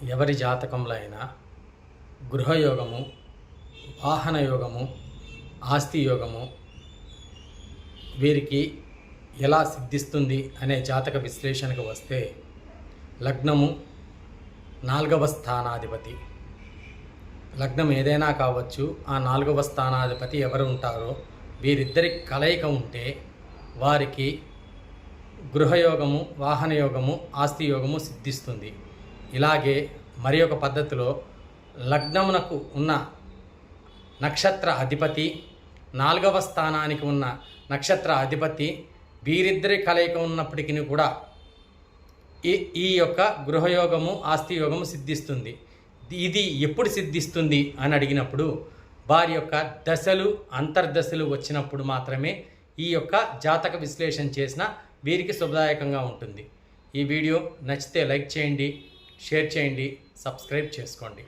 ఎవరి జాతకంలో అయినా గృహయోగము, వాహన యోగము, ఆస్తి యోగము వీరికి ఎలా సిద్ధిస్తుంది అనే జాతక విశ్లేషణకు వస్తే, లగ్నము 4వ స్థానాధిపతి, లగ్నం ఏదైనా కావచ్చు, ఆ 4వ స్థానాధిపతి ఎవరు ఉంటారో వీరిద్దరి కలయిక ఉంటే వారికి గృహయోగము, వాహన యోగము, ఆస్తి యోగము సిద్ధిస్తుంది. ఇలాగే మరి ఒక పద్ధతిలో లగ్నమునకు ఉన్న నక్షత్ర అధిపతి, 4వ స్థానానికి ఉన్న నక్షత్ర అధిపతి వీరిద్దరి కలయిక ఉన్నప్పటికీ కూడా ఈ యొక్క గృహయోగము, ఆస్తి యోగము సిద్ధిస్తుంది. ఇది ఎప్పుడు సిద్ధిస్తుంది అని అడిగినప్పుడు వారి యొక్క దశలు, అంతర్దశలు వచ్చినప్పుడు మాత్రమే ఈ యొక్క జాతక విశ్లేషణ చేసిన వీరికి శుభదాయకంగా ఉంటుంది. ఈ వీడియో నచ్చితే లైక్ చేయండి, షేర్ చేయండి, సబ్స్క్రైబ్ చేసుకోండి.